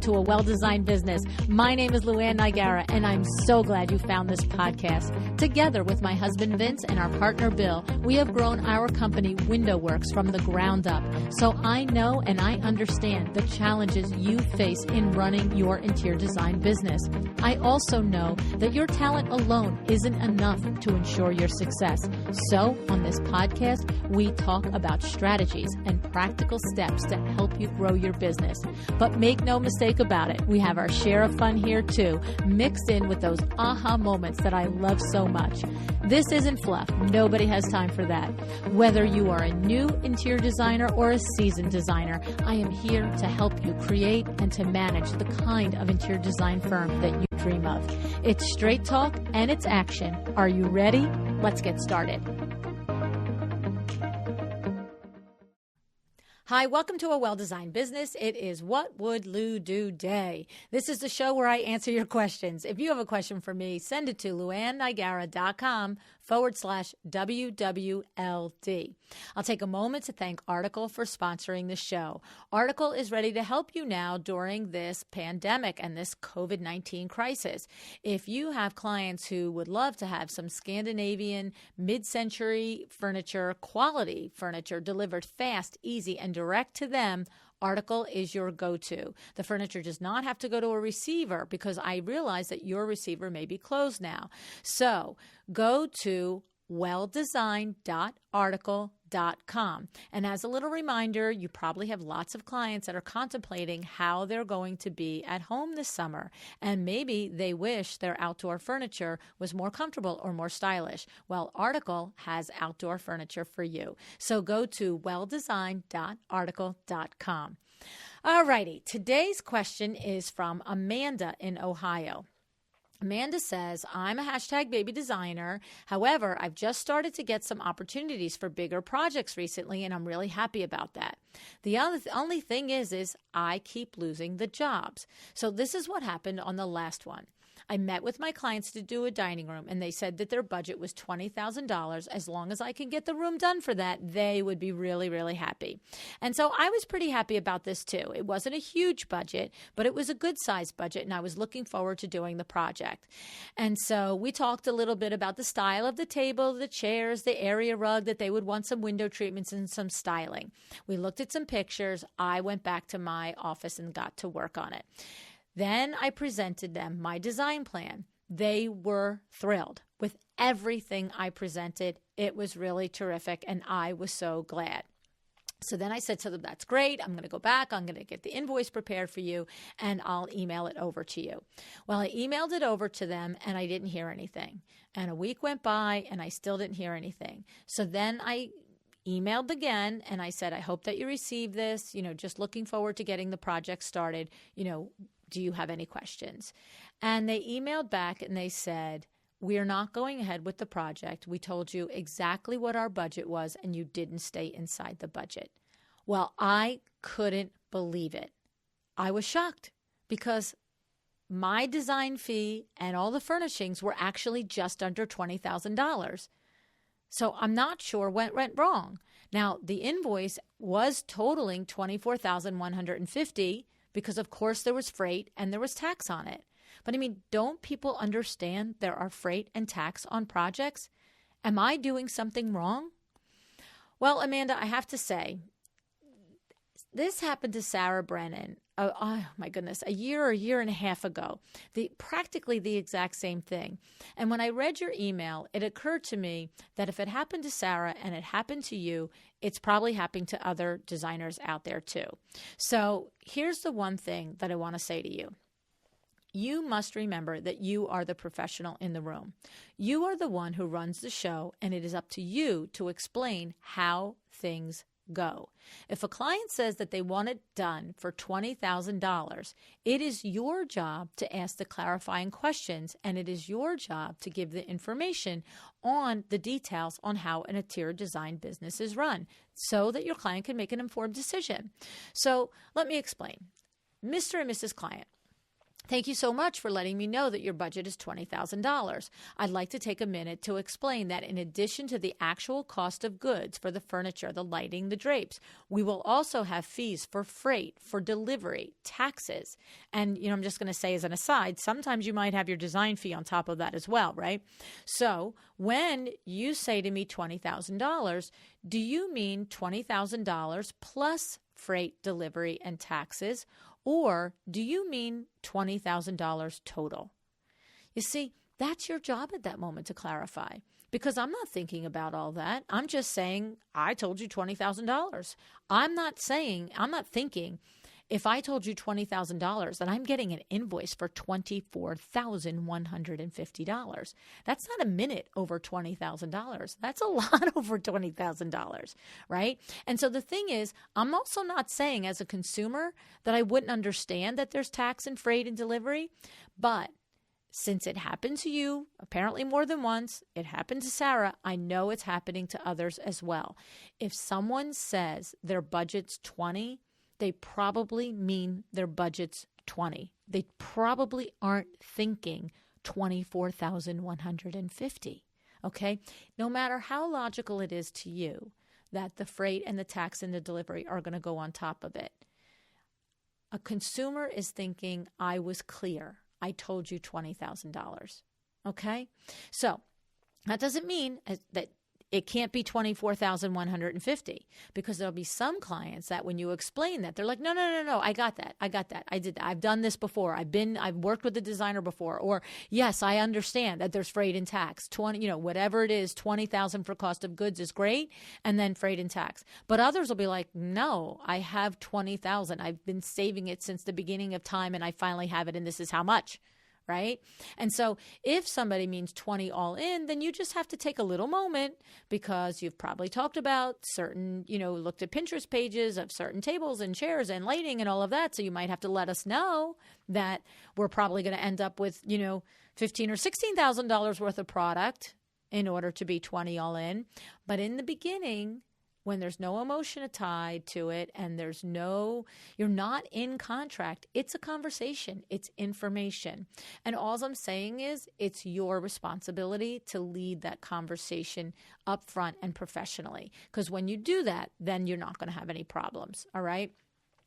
to A Well-Designed Business. My name is LuAnn, and I'm so glad you found this podcast. Together with my husband Vince and our partner Bill, we have grown our company Window Works from the ground up. So I know and I understand the challenges you face in running your interior design business. I also know that your talent alone isn't enough to ensure your success. So on this podcast, we talk about strategies and practical steps to help you grow your business. But make no mistake about it, we have our share of fun here too, mixed in with those aha moments that I love so much. This isn't fluff. Nobody has time for that. Whether you are a new interior designer or a seasoned designer, I am here to help you create and to manage the kind of interior design firm that you dream of. It's straight talk and it's action. Are you ready? Let's get started. Hi, welcome to A Well-Designed Business. It is What Would Lou Do Day. This is the show where I answer your questions. If you have a question for me, send it to luannigara.com/WWLD. I'll take a moment to thank Article for sponsoring the show. Article is ready to help you now during this pandemic and this COVID-19 crisis. If you have clients who would love to have some Scandinavian mid-century furniture, quality furniture delivered fast, easy, and direct to them, Article is your go-to. The furniture does not have to go to a receiver because I realize that your receiver may be closed now. So go to welldesign.article.com. And as a little reminder, you probably have lots of clients that are contemplating how they're going to be at home this summer. And maybe they wish their outdoor furniture was more comfortable or more stylish. Well, Article has outdoor furniture for you. So go to welldesign.article.com. All righty. Today's question is from Amanda in Ohio. Amanda says, I'm a #baby designer. However, I've just started to get some opportunities for bigger projects recently, and I'm really happy about that. The only thing is I keep losing the jobs. So this is what happened on the last one. I met with my clients to do a dining room, and they said that their budget was $20,000. As long as I can get the room done for that, they would be really, really happy. And so I was pretty happy about this too. It wasn't a huge budget, but it was a good-sized budget, and I was looking forward to doing the project. And so we talked a little bit about the style of the table, the chairs, the area rug, that they would want some window treatments and some styling. We looked at some pictures. I went back to my office and got to work on it. Then I presented them my design plan. They were thrilled with everything I presented. It was really terrific, and I was so glad. So then I said to them, that's great. I'm going to go back. I'm going to get the invoice prepared for you, and I'll email it over to you. Well, I emailed it over to them, and I didn't hear anything. And a week went by, and I still didn't hear anything. So then I emailed again, and I said, I hope that you received this. Just looking forward to getting the project started. Do you have any questions? And they emailed back and they said, we are not going ahead with the project. We told you exactly what our budget was, and you didn't stay inside the budget. Well, I couldn't believe it. I was shocked because my design fee and all the furnishings were actually just under $20,000. So I'm not sure what went wrong. Now, the invoice was totaling $24,150 because, of course, there was freight and there was tax on it. But, don't people understand there are freight and tax on projects? Am I doing something wrong? Well, Amanda, I have to say, this happened to Sarah Brennan, oh my goodness, a year and a half ago. Practically the exact same thing. And when I read your email, it occurred to me that if it happened to Sarah and it happened to you, it's probably happening to other designers out there too. So here's the one thing that I want to say to you. You must remember that you are the professional in the room. You are the one who runs the show, and it is up to you to explain how things go. If a client says that they want it done for $20,000, it is your job to ask the clarifying questions, and it is your job to give the information on the details on how an interior design business is run so that your client can make an informed decision. So let me explain. Mr. and Mrs. Client, Thank you so much for letting me know that your budget is $20,000. I'd like to take a minute to explain that in addition to the actual cost of goods for the furniture, the lighting, the drapes, we will also have fees for freight, for delivery, taxes. And, I'm just going to say as an aside, sometimes you might have your design fee on top of that as well, right? So when you say to me $20,000, do you mean $20,000 plus freight, delivery, and taxes? Or do you mean $20,000 total? You see, that's your job at that moment to clarify, because I'm not thinking about all that. I'm just saying, I told you $20,000. I'm not thinking if I told you $20,000 that I'm getting an invoice for $24,150. That's not a minute over $20,000. That's a lot over $20,000, right? And so the thing is, I'm also not saying as a consumer that I wouldn't understand that there's tax and freight and delivery, but since it happened to you, apparently more than once, it happened to Sarah, I know it's happening to others as well. If someone says their budget's 20, they probably mean their budget's 20. They probably aren't thinking 24,150. Okay? No matter how logical it is to you that the freight and the tax and the delivery are going to go on top of it, a consumer is thinking, I was clear. I told you $20,000. Okay? So that doesn't mean that it can't be $24,150, because there'll be some clients that when you explain that, they're like, no, I got that. I did that. I've done this before. I've worked with a designer before. Or yes, I understand that there's freight and tax. 20, whatever it is, 20,000 for cost of goods is great, and then freight and tax. But others will be like, no, I have 20,000. I've been saving it since the beginning of time, and I finally have it, and this is how much. Right? And so if somebody means 20 all in, then you just have to take a little moment, because you've probably talked about certain, looked at Pinterest pages of certain tables and chairs and lighting and all of that. So you might have to let us know that we're probably going to end up with, $15,000 or $16,000 worth of product in order to be 20 all in. But in the beginning, when there's no emotion tied to it and you're not in contract, it's a conversation, it's information. And all I'm saying is it's your responsibility to lead that conversation up front and professionally. Because when you do that, then you're not going to have any problems, all right?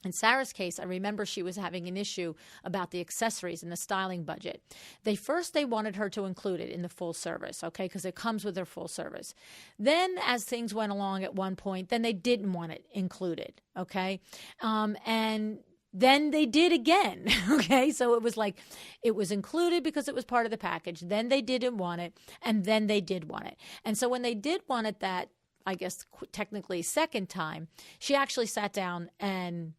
In Sarah's case, I remember she was having an issue about the accessories and the styling budget. They wanted her to include it in the full service, okay, because it comes with their full service. Then as things went along at one point, then they didn't want it included, okay? And then they did again, okay? So it was like it was included because it was part of the package. Then they didn't want it, and then they did want it. And so when they did want it that, I guess, technically second time, she actually sat down and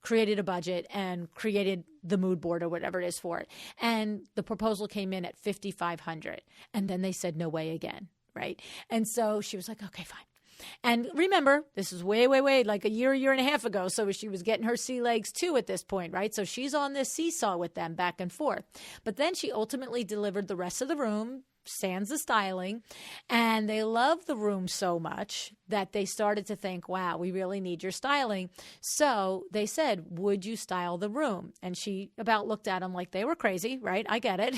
created a budget and created the mood board or whatever it is for it. And the proposal came in at $5,500. And then they said, no way again, right? And so she was like, okay, fine. And remember, this is way, like a year and a half ago. So she was getting her sea legs too at this point, right? So she's on this seesaw with them back and forth. But then she ultimately delivered the rest of the room, sans the styling, and they loved the room so much that they started to think, wow, we really need your styling. So they said, would you style the room? And she about looked at them like they were crazy, right? I get it.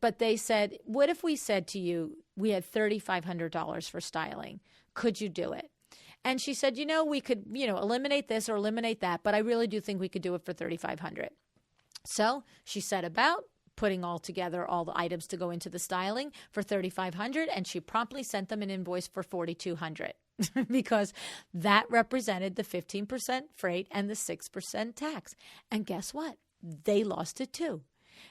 But they said, what if we said to you, we had $3,500 for styling? Could you do it? And she said, we could, eliminate this or eliminate that, but I really do think we could do it for $3,500. So she set about putting all together all the items to go into the styling for $3,500, and she promptly sent them an invoice for $4,200 because that represented the 15% freight and the 6% tax. And guess what? They lost it too.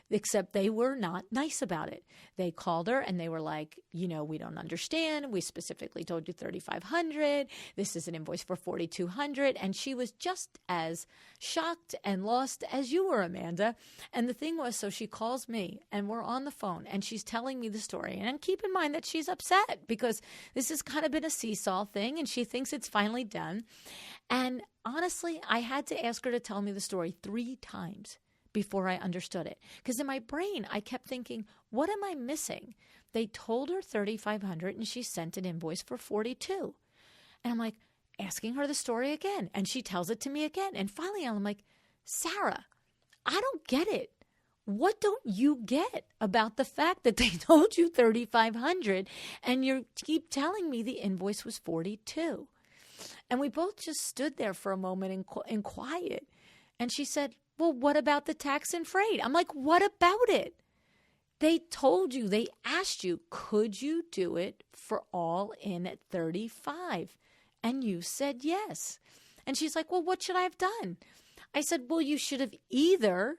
Except they were not nice about it. They called her and they were like, we don't understand. We specifically told you $3,500. This is an invoice for $4,200. And she was just as shocked and lost as you were, Amanda. And the thing was, so she calls me and we're on the phone and she's telling me the story. And keep in mind that she's upset because this has kind of been a seesaw thing and she thinks it's finally done. And honestly, I had to ask her to tell me the story 3 times before I understood it. Because in my brain, I kept thinking, what am I missing? They told her $3,500 and she sent an invoice for $42. And I'm like, asking her the story again. And she tells it to me again. And finally, I'm like, Sarah, I don't get it. What don't you get about the fact that they told you $3,500 and you keep telling me the invoice was $42? And we both just stood there for a moment in quiet. And she said, well, what about the tax and freight? I'm like, what about it? They told you, they asked you, could you do it for all in at 35? And you said yes. And she's like, well, what should I have done? I said, well, you should have either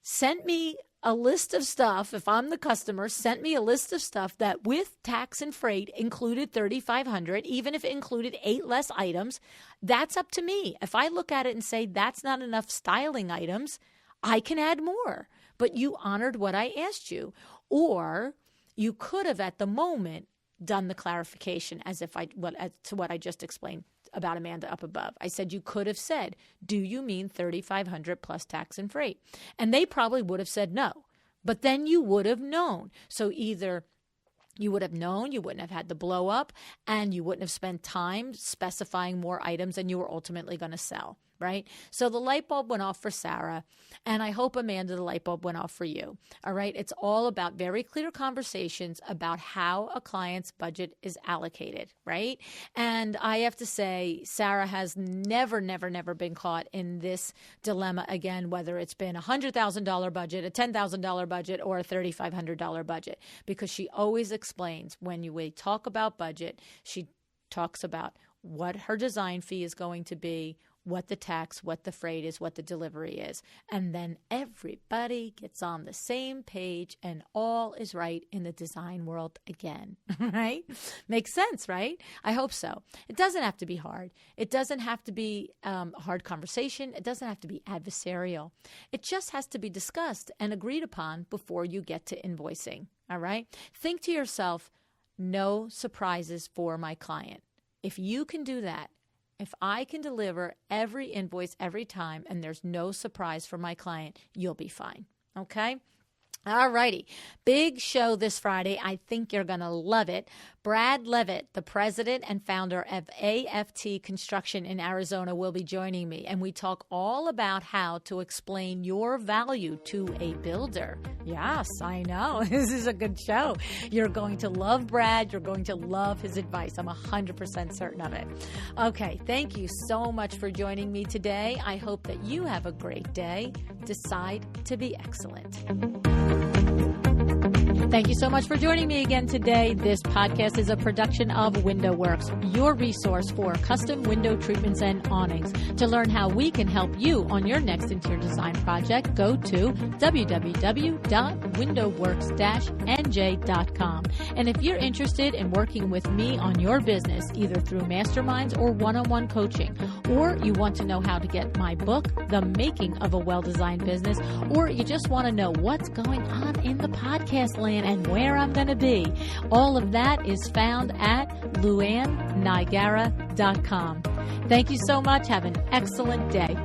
sent me a list of stuff. If I'm the customer, sent me a list of stuff that with tax and freight included $3,500, even if it included 8 less items. That's up to me. If I look at it and say that's not enough styling items, I can add more. But you honored what I asked you. Or you could have at the moment done the clarification as to what I just explained about Amanda up above. I said, you could have said, do you mean $3,500 plus tax and freight? And they probably would have said no, but then you would have known. So either you would have known, you wouldn't have had the blow up, and you wouldn't have spent time specifying more items than you were ultimately going to sell, right? So the light bulb went off for Sarah, and I hope, Amanda, the light bulb went off for you, all right? It's all about very clear conversations about how a client's budget is allocated, right? And I have to say, Sarah has never been caught in this dilemma again, whether it's been a $100,000 budget, a $10,000 budget, or a $3,500 budget, because she always explains when we talk about budget, she talks about what her design fee is going to be, what the tax, what the freight is, what the delivery is. And then everybody gets on the same page and all is right in the design world again, right? Makes sense, right? I hope so. It doesn't have to be hard. It doesn't have to be a hard conversation. It doesn't have to be adversarial. It just has to be discussed and agreed upon before you get to invoicing, all right? Think to yourself, no surprises for my client. If you can do that, if I can deliver every invoice every time and there's no surprise for my client, you'll be fine. Okay? All righty. Big show this Friday. I think you're going to love it. Brad Levitt, the president and founder of AFT Construction in Arizona, will be joining me, and we talk all about how to explain your value to a builder. Yes, I know. This is a good show. You're going to love Brad. You're going to love his advice. I'm 100% certain of it. Okay, thank you so much for joining me today. I hope that you have a great day. Decide to be excellent. Thank you so much for joining me again today. This podcast is a production of WindowWorks, your resource for custom window treatments and awnings. To learn how we can help you on your next interior design project, go to www.windowworks-nj.com. And if you're interested in working with me on your business, either through masterminds or one-on-one coaching, or you want to know how to get my book, The Making of a Well-Designed Business, or you just want to know what's going on in the podcast land and where I'm going to be, all of that is found at LuAnnNigara.com. Thank you so much. Have an excellent day.